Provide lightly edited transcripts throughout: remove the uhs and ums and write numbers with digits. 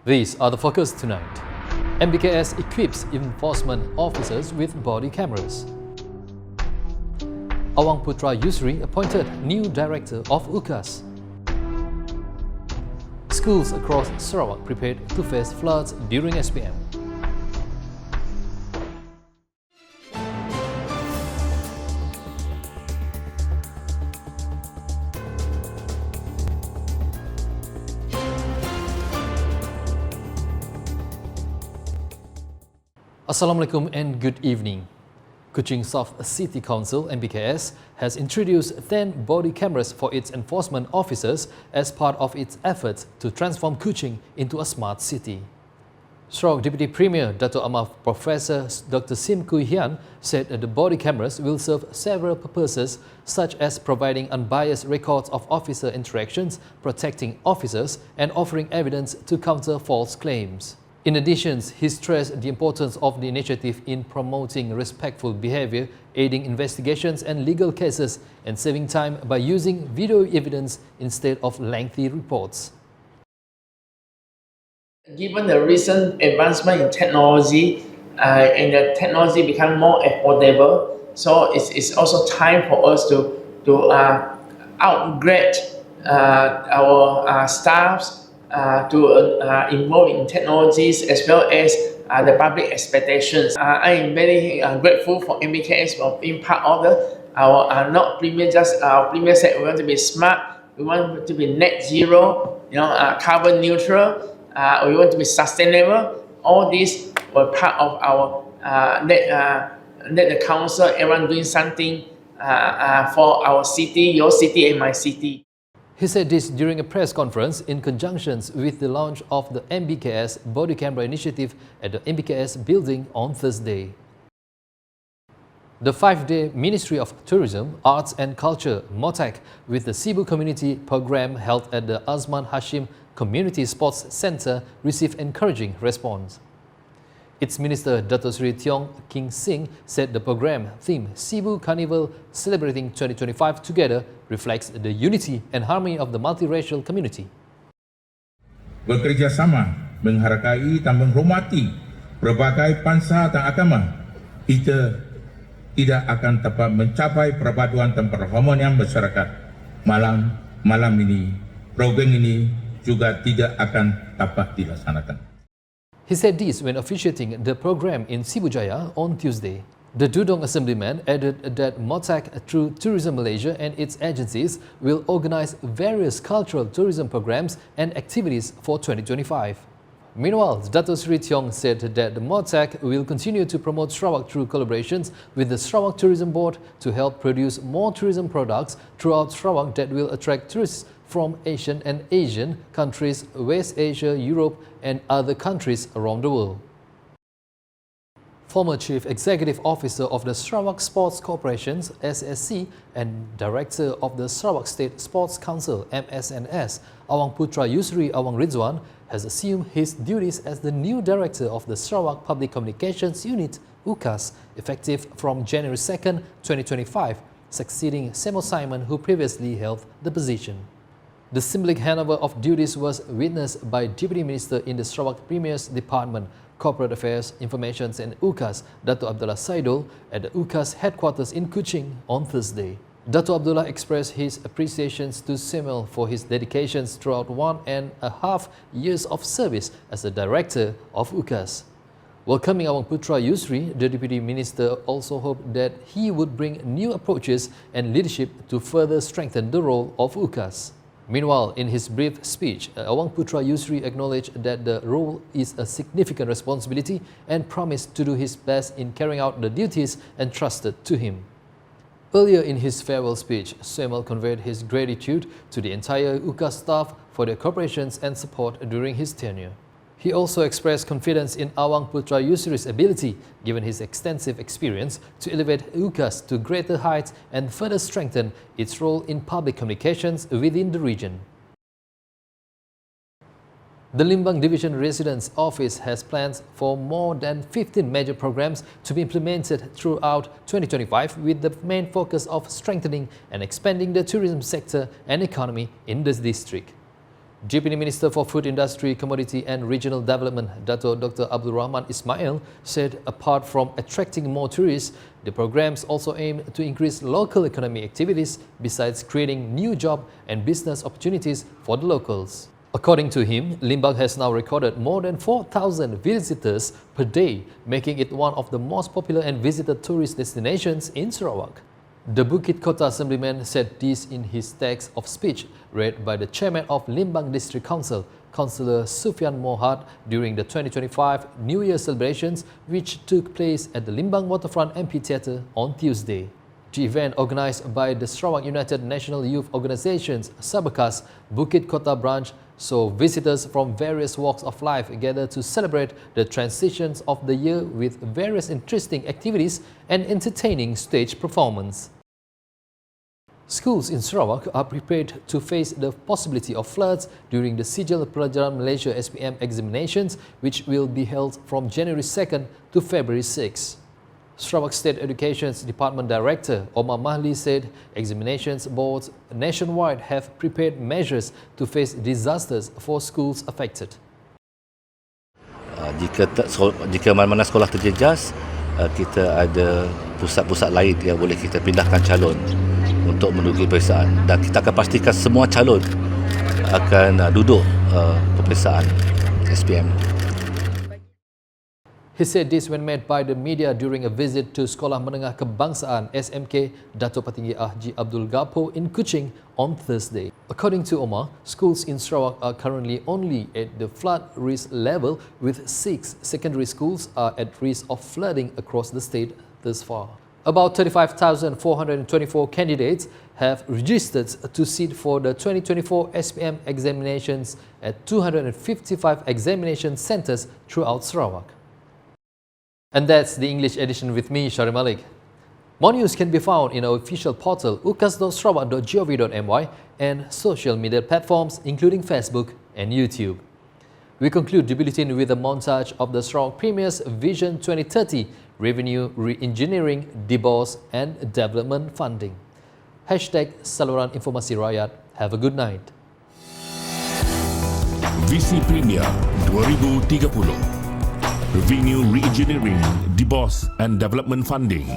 These are the focus tonight. MBKS equips enforcement officers with body cameras. Awang Putrayusrie appointed new director of UKAS. Schools across Sarawak prepared to face floods during SPM. Assalamualaikum and good evening. Kuching South City Council MBKS has introduced 10 body cameras for its enforcement officers as part of its efforts to transform Kuching into a smart city. Sarawak Deputy Premier Dato' Amaf Professor Dr. Sim Kui Hian said that the body cameras will serve several purposes such as providing unbiased records of officer interactions, protecting officers and offering evidence to counter false claims. In addition, he stressed the importance of the initiative in promoting respectful behavior, aiding investigations and legal cases, and saving time by using video evidence instead of lengthy reports. Given the recent advancement in technology and the technology become more affordable, so it's also time for us to upgrade our staffs to involve in technologies as well as the public expectations. I am very grateful for MBKS for being part of our not premier just our premier said we want to be smart, we want to be net zero, carbon neutral, we want to be sustainable. All these were part of our let the council, everyone doing something for our city, your city and my city. He said this during a press conference in conjunction with the launch of the MBKS Body Camera Initiative at the MBKS building on Thursday. The 5-day Ministry of Tourism, Arts and Culture MOTAC with the Sibu Community Program held at the Azman Hashim Community Sports Centre received encouraging response. Its Minister Dato' Sri Tiong King Sing said the program theme Sibu Carnival Celebrating 2025 Together reflects the unity and harmony of the multiracial community. Bekerjasama, menghargai dan menghormati berbagai bangsa dan agama, kita tidak akan dapat mencapai perpaduan dan perharmonian masyarakat. Malam ini, program ini juga tidak akan dapat dilaksanakan. He said this when officiating the program in Sibu Jaya on Tuesday. The Dudong Assemblyman added that MOTAC, through Tourism Malaysia and its agencies, will organize various cultural tourism programs and activities for 2025. Meanwhile, Dato' Sri Tiong said that the MOTAC will continue to promote Sarawak through collaborations with the Sarawak Tourism Board to help produce more tourism products throughout Sarawak that will attract tourists from Asian and Asian countries, West Asia, Europe and other countries around the world. Former Chief Executive Officer of the Sarawak Sports Corporations SSC and Director of the Sarawak State Sports Council MSNS, Awang Putrayusrie Awang Ridzuan, has assumed his duties as the new Director of the Sarawak Public Communications Unit UKAS, effective from January 2nd, 2025, succeeding Semo Simon, who previously held the position. The symbolic handover of duties was witnessed by Deputy Minister in the Sarawak Premier's Department, Corporate Affairs, Information and UKAS, Dato' Abdullah Saidul, at the UKAS headquarters in Kuching on Thursday. Dato' Abdullah expressed his appreciations to Semel for his dedications throughout 1.5 years of service as the Director of UKAS. Welcoming Awang Putrayusrie, the Deputy Minister also hoped that he would bring new approaches and leadership to further strengthen the role of UKAS. Meanwhile, in his brief speech, Awang Putrayusrie acknowledged that the role is a significant responsibility and promised to do his best in carrying out the duties entrusted to him. Earlier in his farewell speech, Semel conveyed his gratitude to the entire UKAS staff for their cooperation and support during his tenure. He also expressed confidence in Awang Putrayusrie's ability, given his extensive experience, to elevate UKAS to greater heights and further strengthen its role in public communications within the region. The Limbang Division Residence Office has plans for more than 15 major programs to be implemented throughout 2025 with the main focus of strengthening and expanding the tourism sector and economy in this district. Deputy Minister for Food Industry, Commodity and Regional Development, Dato Dr. Abdul Rahman Ismail, said apart from attracting more tourists, the programs also aim to increase local economic activities besides creating new job and business opportunities for the locals. According to him, Limbang has now recorded more than 4,000 visitors per day, making it one of the most popular and visited tourist destinations in Sarawak. The Bukit Kota Assemblyman said this in his text of speech read by the chairman of Limbang District Council, Councillor Sufyan Mohad, during the 2025 New Year celebrations, which took place at the Limbang Waterfront Amphitheatre on Tuesday. The event, organised by the Sarawak United National Youth Organisations (UKAS) Bukit Kota branch, saw visitors from various walks of life gather to celebrate the transitions of the year with various interesting activities and entertaining stage performance. Schools in Sarawak are prepared to face the possibility of floods during the Sijil Pelajaran Malaysia SPM examinations, which will be held from January 2nd to February 6. Sarawak State Education Department Director Omar Mahli said examinations boards nationwide have prepared measures to face disasters for schools affected. Jika mana-mana sekolah terjejas, kita ada pusat-pusat lain yang boleh kita pindahkan calon untuk menuju peperiksaan, dan kita akan pastikan semua calon akan duduk peperiksaan SPM. He said this when met by the media during a visit to Sekolah Menengah Kebangsaan SMK Dato' Patinggi Haji Abdul Ghaffur in Kuching on Thursday. According to Omar, schools in Sarawak are currently only at the flood risk level, with 6 secondary schools are at risk of flooding across the state thus far. About 35,424 candidates have registered to sit for the 2024 SPM examinations at 255 examination centres throughout Sarawak. And that's the English edition with me, Sharill Malek. More news can be found in our official portal ukas.sarawak.gov.my and social media platforms including Facebook and YouTube. We conclude the bulletin with a montage of the Sarawak Premier's Vision 2030, Revenue Re-engineering, Diboss and Development Funding. #Saluran Informasi Rakyat. Have a good night. Visi Premier 2030. Revenue Re-engineering, Diboss and Development Funding.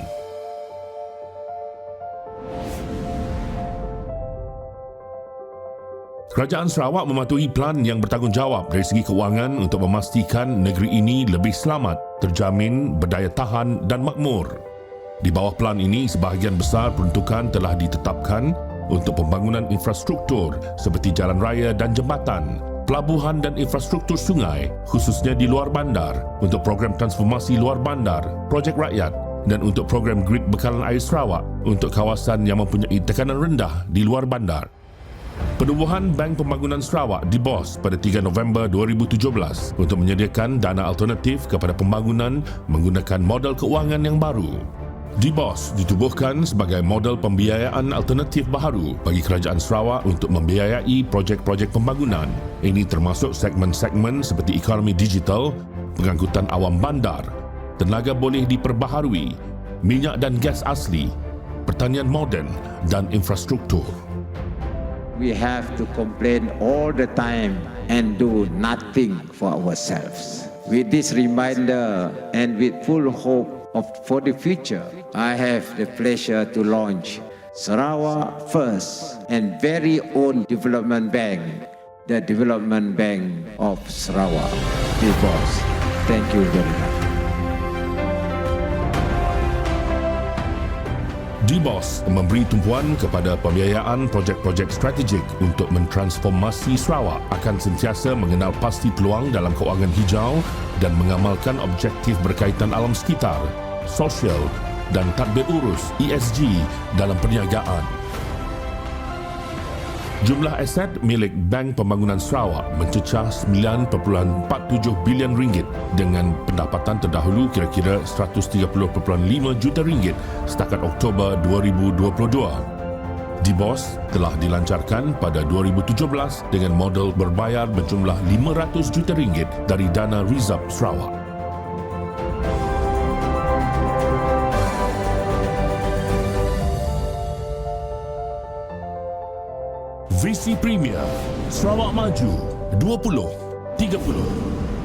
Kerajaan Sarawak mematuhi plan yang bertanggungjawab dari segi kewangan untuk memastikan negeri ini lebih selamat, terjamin, berdaya tahan dan makmur. Di bawah plan ini, sebahagian besar peruntukan telah ditetapkan untuk pembangunan infrastruktur seperti jalan raya dan jambatan, pelabuhan dan infrastruktur sungai, khususnya di luar bandar, untuk program transformasi luar bandar, projek rakyat dan untuk program grid bekalan air Sarawak untuk kawasan yang mempunyai tekanan rendah di luar bandar. Penubuhan Bank Pembangunan Sarawak Diboss pada 3 November 2017 untuk menyediakan dana alternatif kepada pembangunan menggunakan model keuangan yang baru. Diboss ditubuhkan sebagai model pembiayaan alternatif baharu bagi Kerajaan Sarawak untuk membiayai projek-projek pembangunan. Ini termasuk segmen-segmen seperti ekonomi digital, pengangkutan awam bandar, tenaga boleh diperbaharui, minyak dan gas asli, pertanian moden dan infrastruktur. We have to complain all the time and do nothing for ourselves. With this reminder and with full hope for the future, I have the pleasure to launch Sarawak First and very own development bank, the Development Bank of Sarawak, Diboss. Thank you very much. Diboss memberi tumpuan kepada pembiayaan projek-projek strategik untuk mentransformasi Sarawak, akan sentiasa mengenal pasti peluang dalam kewangan hijau dan mengamalkan objektif berkaitan alam sekitar, sosial dan tadbir urus ESG dalam perniagaan. Jumlah aset milik Bank Pembangunan Sarawak mencecah 9.47 bilion ringgit dengan pendapatan terdahulu kira-kira 130.5 juta ringgit setakat Oktober 2022. Diboss telah dilancarkan pada 2017 dengan model berbayar berjumlah 500 juta ringgit dari dana Rizab Sarawak. Visi Premier, Sarawak Maju 2030.